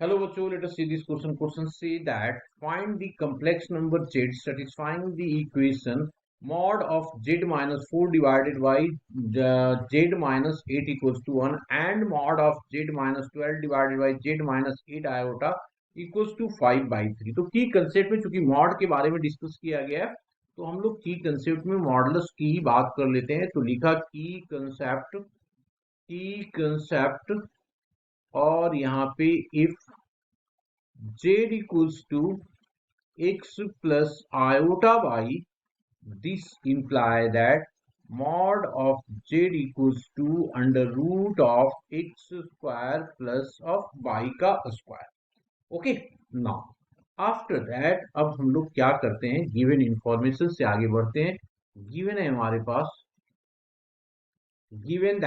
Hello, bachcho. Let us see this question. Question say that find the complex number z satisfying the equation mod of z minus 4 divided by z minus 8 equals to 1 and mod of z minus 12 divided by z minus 8 iota equals to 5 by 3. तो की concept में चूंकि mod के बारे में discuss किया गया है तो हम लोग की कंसेप्ट में मॉडुलस की बात कर लेते हैं। तो लिखा की कंसेप्ट और यहाँ पे if z equals to x plus iota y, this imply that mod of z equals to under root of x square plus of y का square. Okay, now after that अब हम लोग क्या करते हैं, गिवन इंफॉर्मेशन से आगे बढ़ते हैं। गिवन है हमारे पास, गिवन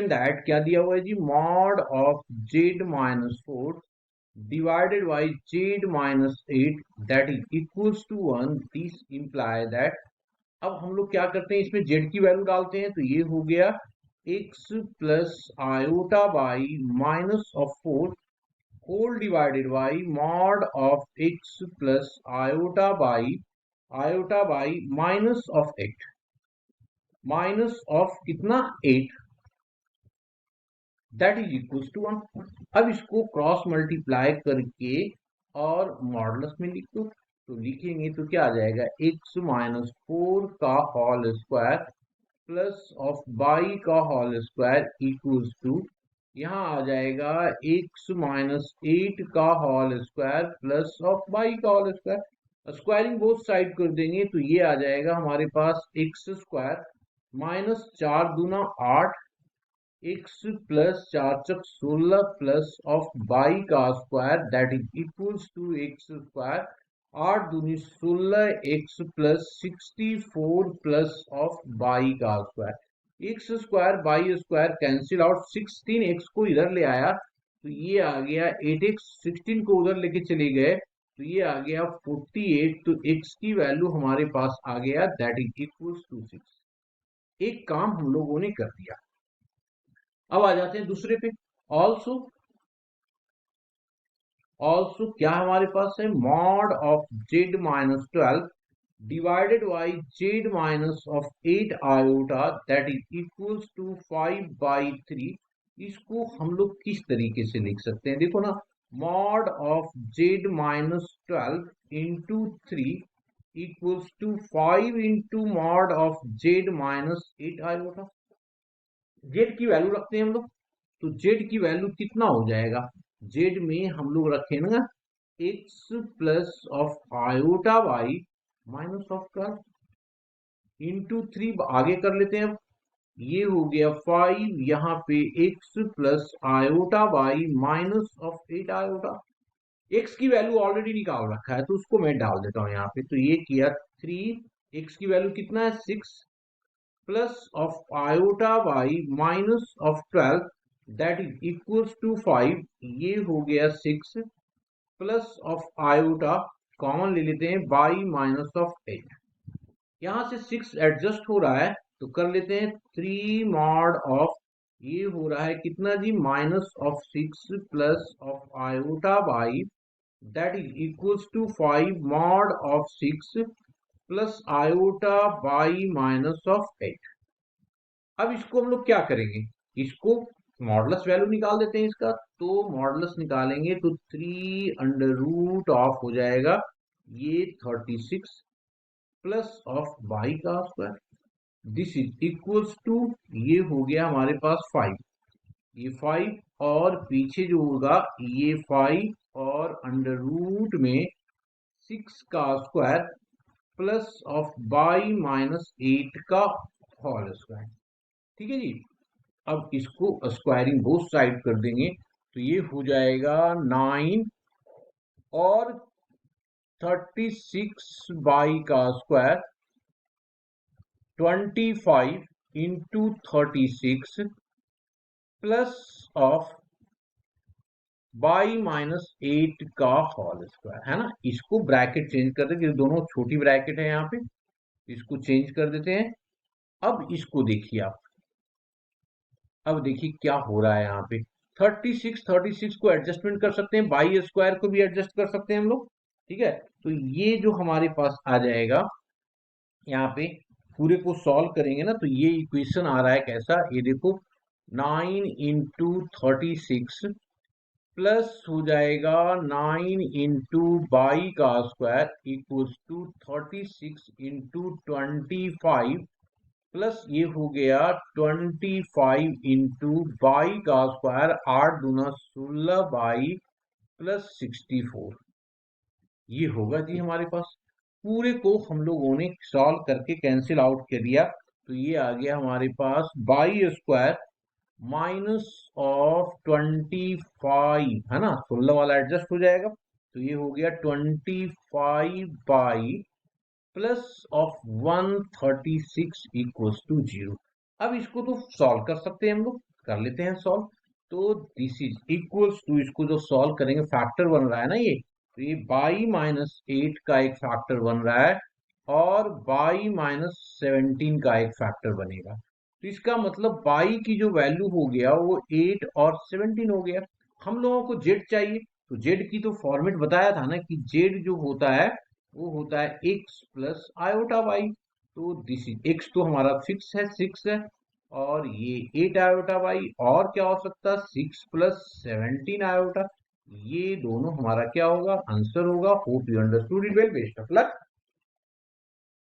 दैट क्या दिया हुआ है जी, mod of z minus 4 divided by z minus 8 that is equals to 1. This imply that अब हम लोग क्या करते हैं, इसमें z की वैल्यू डालते हैं। तो ये हो गया x plus iota by minus of 4 whole divided by mod of x plus iota by minus of 8, minus of कितना 8, दैट इज इक्वल्स टू 1। अब इसको क्रॉस मल्टीप्लाई करके और मॉडुलस में लिख दो। तो लिखेंगे तो क्या आ जाएगा, x माइनस 4 का whole square plus of by का होल स्क्वायर इक्वल्स टू, यहाँ आ जाएगा x माइनस 8 का whole square plus of by का whole square. Squaring both side कर देंगे तो ये आ जाएगा हमारे पास एक्स स्क्वायर माइनस 4 दूना 8 x प्लस 4 चक 16 प्लस ऑफ बाई का square that is equals to x square 8 दूनी 16 x plus 64 plus of by का square. X square y square cancel out, 16x को इधर ले आया तो ये आ गया 8x, 16 को उधर लेके चले गए तो ये आ गया 48। तो x की वैल्यू हमारे पास आ गया दैट इज इक्वल्स टू 6। एक काम हम लोगों ने कर दिया। अब आ जाते हैं दूसरे पे। ऑल्सो क्या हमारे पास है, mod of z minus 12 divided by z minus of 8 iota that is equals to 5 by 3। इसको हम लोग किस तरीके से लिख सकते हैं, देखो ना, mod of z minus 12 into 3 equals to 5 into mod of z minus 8 iota. z की वैल्यू रखते हैं हम लोग, तो z की वैल्यू कितना हो जाएगा, z में हम लोग रखे ना x plus of iota by minus of 12 into 3, आगे कर लेते हैं। अब ये हो गया 5, यहाँ पे x plus iota by minus of 8 iota. x की वैल्यू ऑलरेडी निकाल रखा है तो उसको मैं डाल देता हूँ यहाँ पे। तो ये किया 3, x की वैल्यू कितना है 6 plus of iota by minus of 12 that is equals to 5। ये हो गया 6 प्लस ऑफ आयोटा कॉमन ले लेते हैं बाई माइनस ऑफ 8। यहां से 6 एडजस्ट हो रहा है तो कर लेते हैं 3 मॉड ऑफ, ये हो रहा है कितना जी, minus of 6 plus of iota y that is equals to 5 mod of 6 plus iota by minus of 8। अब इसको हम लोग क्या करेंगे, इसको मॉडुलस वैल्यू निकाल देते हैं इसका। तो मॉडुलस निकालेंगे तो 3 अंडर रूट ऑफ हो जाएगा ये 36 प्लस ऑफ बाई का square, this is equals to, ये हो गया हमारे पास 5, ये 5 और पीछे जो होगा ये 5 और अंडर रूट में 6 का square plus of by minus 8 का होल स्क्वायर। ठीक है जी। अब इसको स्क्वायरिंग बोथ साइड कर देंगे तो ये हो जाएगा 9 और 36 बाई का square 25 into 36 plus of by minus 8 का होल स्क्वायर, है ना। इसको ब्रैकेट चेंज कर देंगे, दोनों छोटी ब्रैकेट है यहाँ पे, इसको चेंज कर देते हैं। अब इसको देखिए आप, अब देखिए क्या हो रहा है यहाँ पे, 36 को एडजस्टमेंट कर सकते हैं, बाई स्क्वायर को भी एडजस्ट कर सकते हैं हम लोग। ठीक है, तो ये जो हमारे पास आ जाएगा यहाँ पे, पूरे को सॉल्व करेंगे ना, तो ये इक्वेशन आ रहा है कैसा, ये देखो 9 × 36 प्लस हो जाएगा 9 × बाई का स्क्वायर इक्वल्स टू 36 × 25 प्लस ये हो गया 25 × बाई का स्क्वायर, 8×2 = 16 बाई प्लस 64। ये होगा जी हमारे पास। पूरे को हम लोगों ने सॉल्व करके कैंसिल आउट कर दिया, तो ये आ गया हमारे पास बाई स्क्वायर माइनस ऑफ 25, है ना, 16 वाला एडजस्ट हो जाएगा, तो ये हो गया 25 by plus of 136 equals to 0। अब इसको तो सॉल्व कर सकते हैं हम लोग, कर लेते हैं सॉल्व। तो दिस इज इक्वल्स टू, इसको जो सॉल्व करेंगे फैक्टर बन रहा है ना ये, तो ये बाई -8 का एक फैक्टर बन रहा है और बाई -17 का एक फैक्टर बनेगा। तो इसका मतलब बाई की जो वैल्यू हो गया वो 8 और 17 हो गया। हम लोगों को जेड चाहिए, तो जेड की तो फॉर्मेट बताया था ना कि जेड जो होता है वो होता है x प्लस आयोटा वाई। तो दिस इज x तो हमारा फिक्स है 6 है, और ये 8 आयोटा वाई, और क्या हो सकता है 6 + 17 आयोटा। ये दोनों हमारा क्या होगा, आंसर होगा। Hope you understood it well, best of luck.